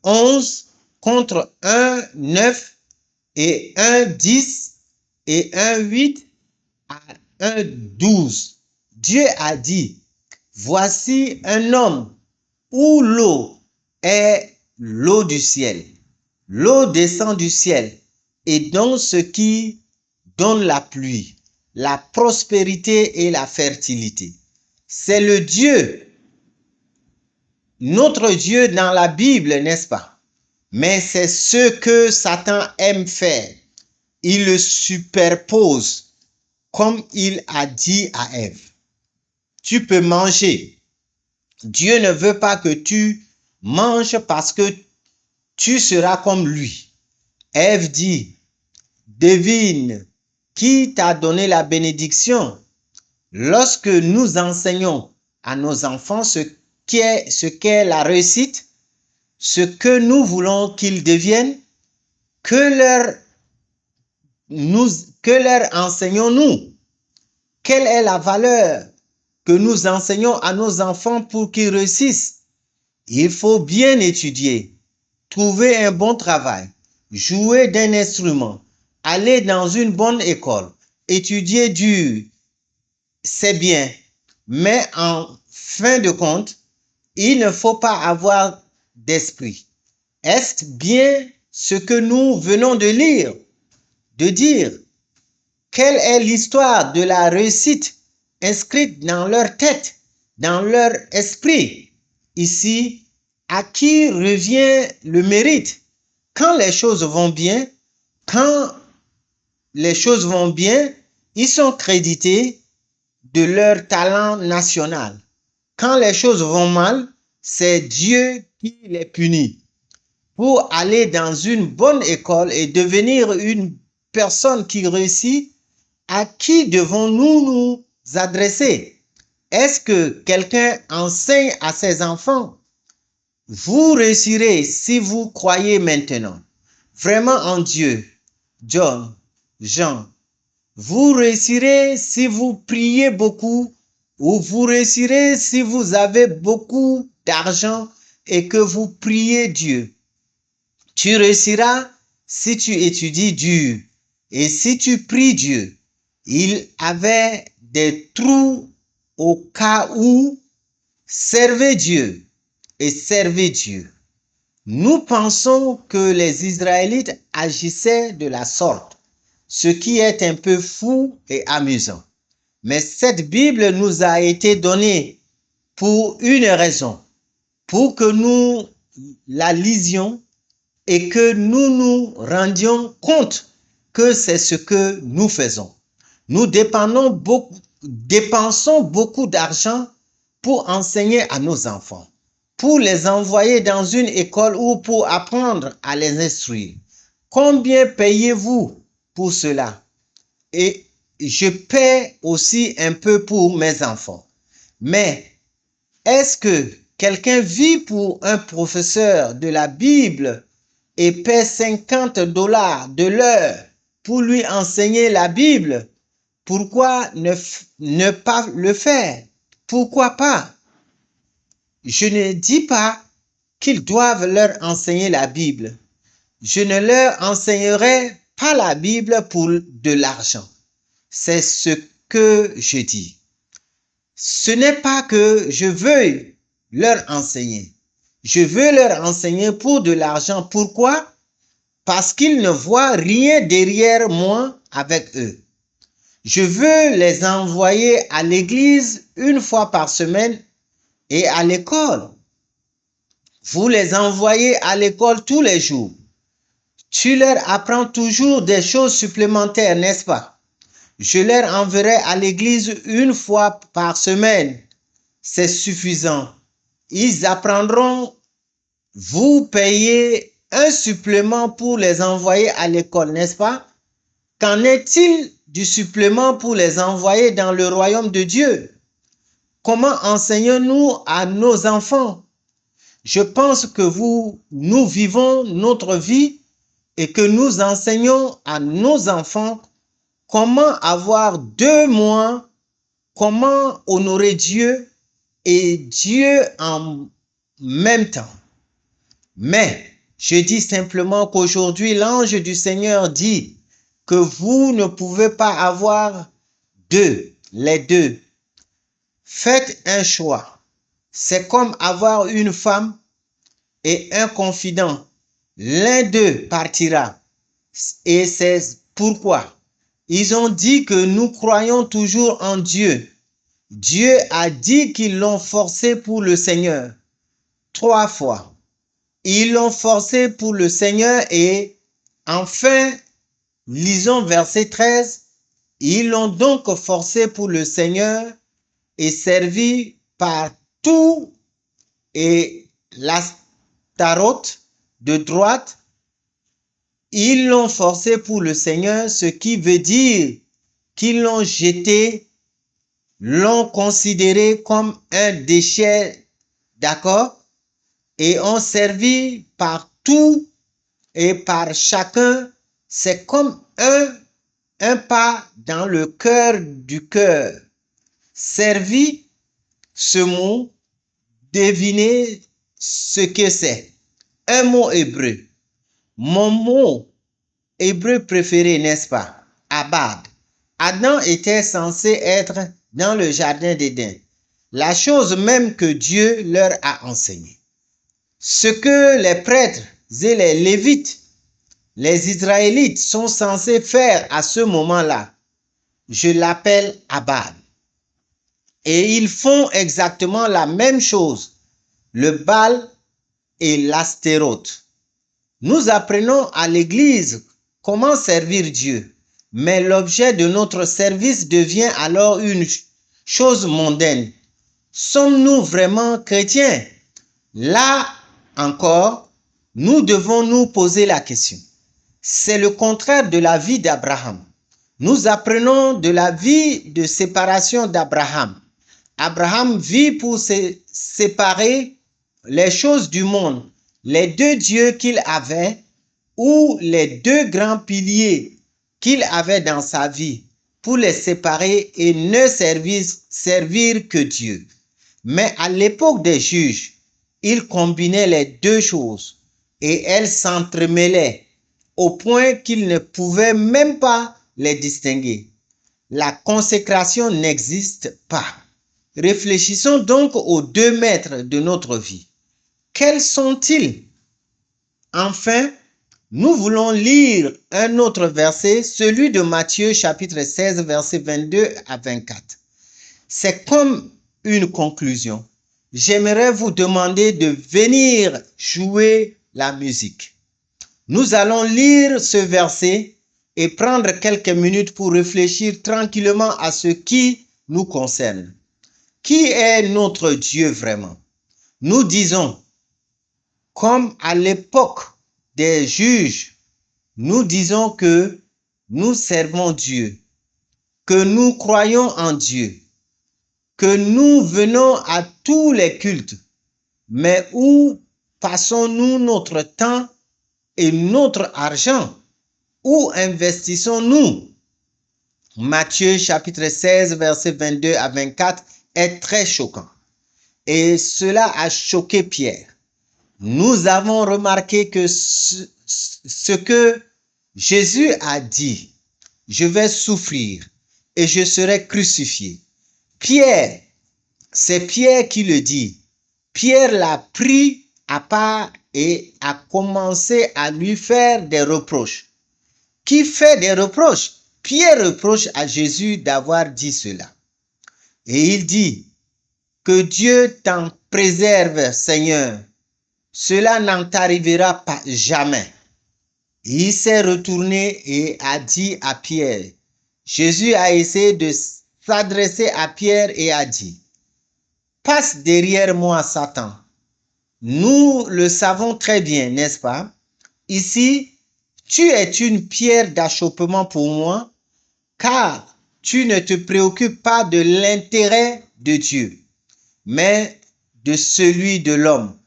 11 contre un 9 et un 10 et un 8 à un 12. Dieu a dit, voici un homme où l'eau est l'eau du ciel. L'eau descend du ciel et donne ce qui donne la pluie, la prospérité et la fertilité. C'est le Dieu, notre Dieu dans la Bible, n'est-ce pas? Mais c'est ce que Satan aime faire. Il le superpose comme il a dit à Ève. Tu peux manger. Dieu ne veut pas que tu manges parce que tu seras comme lui. Ève dit, devine, qui t'a donné la bénédiction? Lorsque nous enseignons à nos enfants ce qu'est la réussite, ce que nous voulons qu'ils deviennent, que leur enseignons-nous? Quelle est la valeur que nous enseignons à nos enfants pour qu'ils réussissent? Il faut bien étudier, trouver un bon travail, jouer d'un instrument, aller dans une bonne école, étudier dur, c'est bien, mais en fin de compte, il ne faut pas avoir d'esprit. Est-ce bien ce que nous venons de lire, de dire? Quelle est l'histoire de la réussite inscrite dans leur tête, dans leur esprit? Ici, à qui revient le mérite. Quand les choses vont bien, quand les choses vont bien, ils sont crédités de leur talent national. Quand les choses vont mal, c'est Dieu qui les punit. Pour aller dans une bonne école et devenir une personne qui réussit, à qui devons-nous nous adresser? Est-ce que quelqu'un enseigne à ses enfants? Vous réussirez si vous croyez maintenant vraiment en Dieu. John, Jean. Vous réussirez si vous priez beaucoup, ou vous réussirez si vous avez beaucoup d'argent et que vous priez Dieu. Tu réussiras si tu étudies dur et si tu pries Dieu. Il avait des trous au cas où servez Dieu et servez Dieu. Nous pensons que les Israélites agissaient de la sorte, ce qui est un peu fou et amusant. Mais cette Bible nous a été donnée pour une raison, pour que nous la lisions et que nous nous rendions compte que c'est ce que nous faisons. Nous dépensons beaucoup d'argent pour enseigner à nos enfants, pour les envoyer dans une école ou pour apprendre à les instruire. Combien payez-vous pour cela? Et je paie aussi un peu pour mes enfants. Mais est-ce que quelqu'un vit pour un professeur de la Bible et paie $50 de l'heure pour lui enseigner la Bible? Pourquoi ne pas le faire? Pourquoi pas? Je ne dis pas qu'ils doivent leur enseigner la Bible. Je ne leur enseignerai pas la Bible pour de l'argent. C'est ce que je dis. Ce n'est pas que je veuille leur enseigner. Je veux leur enseigner pour de l'argent. Pourquoi? Parce qu'ils ne voient rien derrière moi avec eux. Je veux les envoyer à l'église une fois par semaine et à l'école. Vous les envoyez à l'école tous les jours. Tu leur apprends toujours des choses supplémentaires, n'est-ce pas? Je leur enverrai à l'église une fois par semaine. C'est suffisant. Ils apprendront. Vous payez un supplément pour les envoyer à l'école, n'est-ce pas? Qu'en est-il du supplément pour les envoyer dans le royaume de Dieu? Comment enseignons-nous à nos enfants? Je pense que nous vivons notre vie et que nous enseignons à nos enfants comment avoir 2 mois, comment honorer Dieu et Dieu en même temps. Mais je dis simplement qu'aujourd'hui, l'ange du Seigneur dit que vous ne pouvez pas avoir les deux. Faites un choix. C'est comme avoir une femme et un confident. L'un d'eux partira. Et c'est pourquoi ils ont dit que nous croyons toujours en Dieu. Dieu a dit qu'ils l'ont forcé pour le Seigneur 3 fois. Ils l'ont forcé pour le Seigneur et enfin, lisons verset 13. Ils l'ont donc forcé pour le Seigneur et servi par tout et l'Astaroth de droite. Ils l'ont forcé pour le Seigneur, ce qui veut dire qu'ils l'ont jeté, l'ont considéré comme un déchet, d'accord? Et ont servi par tout et par chacun. C'est comme un pas dans le cœur du cœur. Servi, ce mot, devinez ce que c'est. Un mot hébreu. Mon mot hébreu préféré, n'est-ce pas? Abad. Adam était censé être dans le jardin d'Éden. La chose même que Dieu leur a enseignée. Ce que les prêtres et les lévites, les Israélites sont censés faire à ce moment-là, je l'appelle Abad. Et ils font exactement la même chose. Le Baal et l'Astérote. Nous apprenons à l'Église comment servir Dieu, mais l'objet de notre service devient alors une chose mondaine. Sommes-nous vraiment chrétiens? Là encore, nous devons nous poser la question. C'est le contraire de la vie d'Abraham. Nous apprenons de la vie de séparation d'Abraham. Abraham vit pour séparer les choses du monde, les deux dieux qu'il avait ou les deux grands piliers qu'il avait dans sa vie, pour les séparer et ne servir que Dieu. Mais à l'époque des juges, il combinait les deux choses et elles s'entremêlaient au point qu'il ne pouvait même pas les distinguer. La consécration n'existe pas. Réfléchissons donc aux 2 maîtres de notre vie. Quels sont-ils? Enfin, nous voulons lire un autre verset, celui de Matthieu chapitre 16, versets 22 à 24. C'est comme une conclusion. J'aimerais vous demander de venir jouer la musique. Nous allons lire ce verset et prendre quelques minutes pour réfléchir tranquillement à ce qui nous concerne. Qui est notre Dieu vraiment? Nous disons, comme à l'époque des juges, nous disons que nous servons Dieu, que nous croyons en Dieu, que nous venons à tous les cultes. Mais où passons-nous notre temps et notre argent? Où investissons-nous? Matthieu chapitre 16, versets 22 à 24 est très choquant. Et cela a choqué Pierre. Nous avons remarqué que ce que Jésus a dit, je vais souffrir et je serai crucifié. Pierre, c'est Pierre qui le dit. Pierre l'a pris à part et a commencé à lui faire des reproches. Qui fait des reproches? Pierre reproche à Jésus d'avoir dit cela. Et il dit, que Dieu t'en préserve, Seigneur. Cela n'en t'arrivera pas jamais. Il s'est retourné et a dit à Pierre. Jésus a essayé de s'adresser à Pierre et a dit, passe derrière moi, Satan. Nous le savons très bien, n'est-ce pas? Ici, tu es une pierre d'achoppement pour moi, car tu ne te préoccupes pas de l'intérêt de Dieu, mais de celui de l'homme.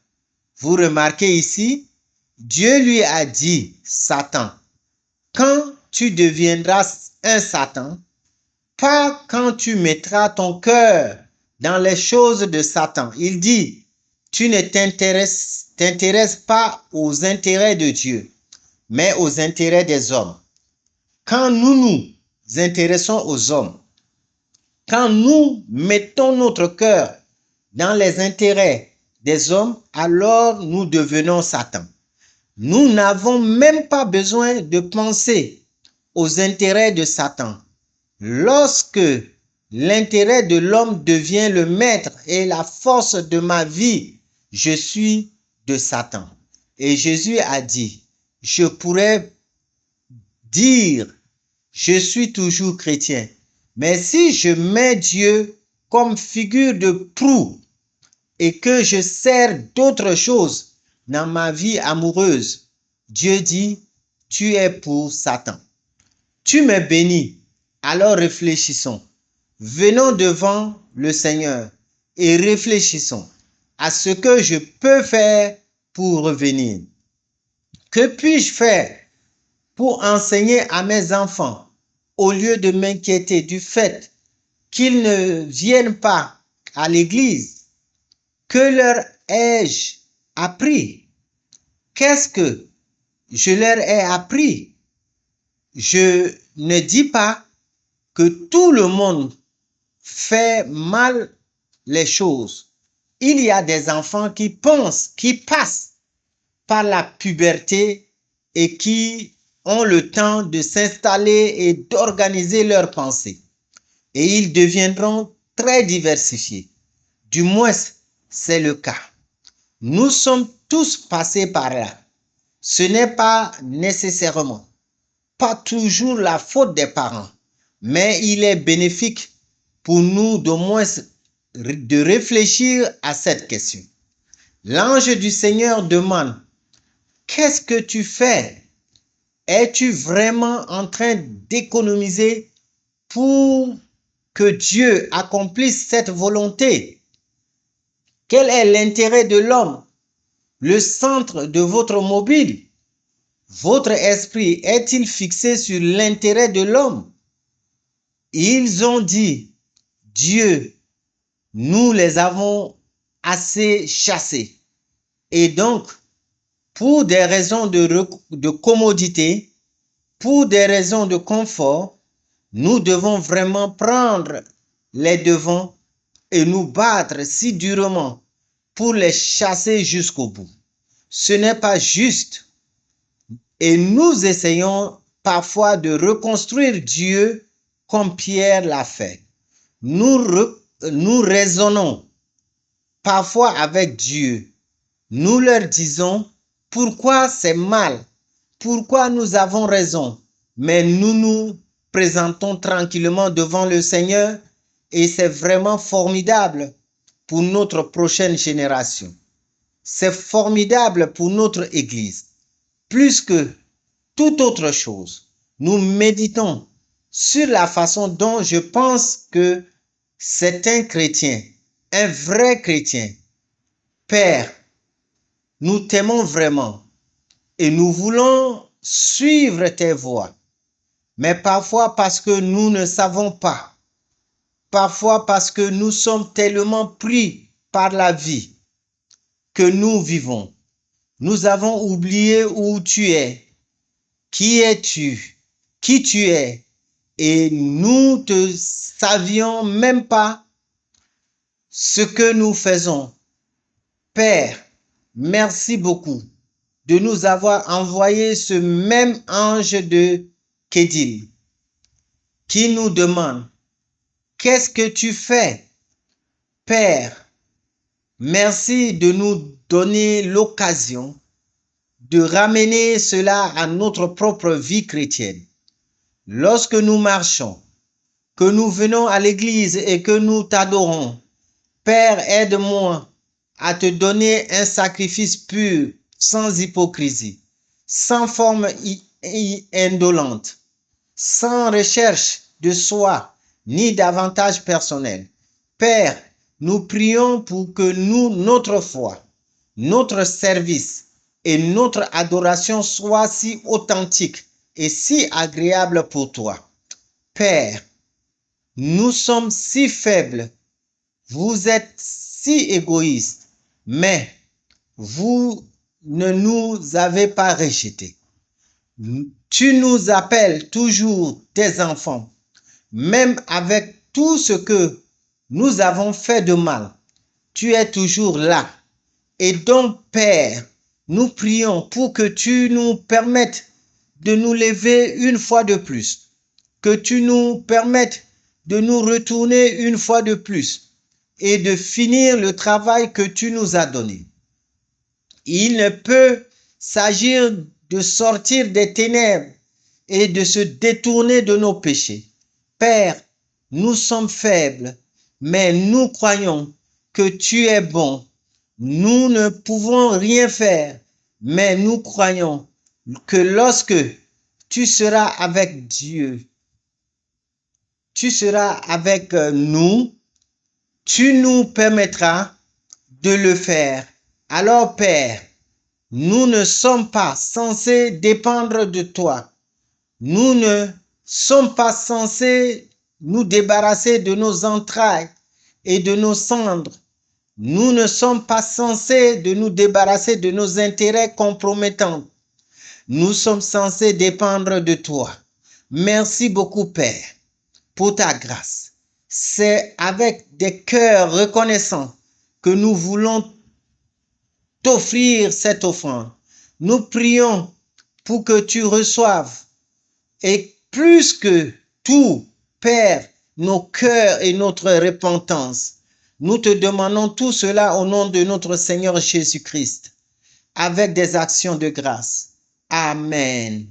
Vous remarquez ici, Dieu lui a dit, Satan, quand tu deviendras un Satan, pas quand tu mettras ton cœur dans les choses de Satan. Il dit, tu ne t'intéresses pas aux intérêts de Dieu, mais aux intérêts des hommes. Quand nous nous intéressons aux hommes, quand nous mettons notre cœur dans les intérêts des hommes, alors nous devenons Satan. Nous n'avons même pas besoin de penser aux intérêts de Satan. Lorsque l'intérêt de l'homme devient le maître et la force de ma vie, je suis de Satan. Et Jésus a dit, je pourrais dire, je suis toujours chrétien. Mais si je mets Dieu comme figure de proue et que je sers d'autres choses dans ma vie amoureuse, Dieu dit, tu es pour Satan. Tu me bénis. Alors réfléchissons. Venons devant le Seigneur et réfléchissons à ce que je peux faire pour revenir. Que puis-je faire pour enseigner à mes enfants au lieu de m'inquiéter du fait qu'ils ne viennent pas à l'église? Que leur ai-je appris? Qu'est-ce que je leur ai appris? Je ne dis pas que tout le monde fait mal les choses. Il y a des enfants qui pensent, qui passent par la puberté et qui ont le temps de s'installer et d'organiser leurs pensées. Et ils deviendront très diversifiés. Du moins, c'est le cas. Nous sommes tous passés par là. Ce n'est pas nécessairement, pas toujours la faute des parents, mais il est bénéfique pour nous de moins de réfléchir à cette question. L'ange du Seigneur demande, qu'est-ce que tu fais? Es-tu vraiment en train d'économiser pour que Dieu accomplisse cette volonté? Quel est l'intérêt de l'homme? Le centre de votre mobile? Votre esprit est-il fixé sur l'intérêt de l'homme? Ils ont dit, Dieu, nous les avons assez chassés. Et donc, pour des raisons de commodité, pour des raisons de confort, nous devons vraiment prendre les devants et nous battre si durement pour les chasser jusqu'au bout. Ce n'est pas juste. Et nous essayons parfois de reconstruire Dieu comme Pierre l'a fait. Nous raisonnons parfois avec Dieu. Nous leur disons pourquoi c'est mal, pourquoi nous avons raison. Mais nous nous présentons tranquillement devant le Seigneur et c'est vraiment formidable pour notre prochaine génération. C'est formidable pour notre Église. Plus que toute autre chose, nous méditons sur la façon dont je pense que c'est un chrétien, un vrai chrétien. Père, nous t'aimons vraiment et nous voulons suivre tes voies. Mais parfois parce que nous ne savons pas, parfois parce que nous sommes tellement pris par la vie que nous vivons, nous avons oublié où tu es, qui es-tu, qui tu es, et nous ne savions même pas ce que nous faisons. Père, merci beaucoup de nous avoir envoyé ce même ange de Kédil qui nous demande, qu'est-ce que tu fais? Père, merci de nous donner l'occasion de ramener cela à notre propre vie chrétienne. Lorsque nous marchons, que nous venons à l'église et que nous t'adorons, Père, aide-moi à te donner un sacrifice pur, sans hypocrisie, sans forme indolente, sans recherche de soi ni d'avantage personnel. Père, nous prions pour que notre foi, notre service et notre adoration soient si authentiques et si agréables pour toi. Père, nous sommes si faibles, vous êtes si égoïstes, mais vous ne nous avez pas rejetés. Tu nous appelles toujours tes enfants, même avec tout ce que nous avons fait de mal. Tu es toujours là. Et donc, Père, nous prions pour que tu nous permettes de nous lever une fois de plus, que tu nous permettes de nous retourner une fois de plus et de finir le travail que tu nous as donné. Il ne peut s'agir de sortir des ténèbres et de se détourner de nos péchés. Père, nous sommes faibles, mais nous croyons que tu es bon. Nous ne pouvons rien faire, mais nous croyons que lorsque tu seras avec Dieu, tu seras avec nous, tu nous permettras de le faire. Alors, Père, nous ne sommes pas censés dépendre de toi. Nous ne sommes pas censés nous débarrasser de nos entrailles et de nos cendres. Nous ne sommes pas censés de nous débarrasser de nos intérêts compromettants. Nous sommes censés dépendre de toi. Merci beaucoup, Père, pour ta grâce. C'est avec des cœurs reconnaissants que nous voulons t'offrir cette offrande. Nous prions pour que tu reçoives et plus que tout, Père, nos cœurs et notre repentance. Nous te demandons tout cela au nom de notre Seigneur Jésus-Christ, avec des actions de grâce. Amen.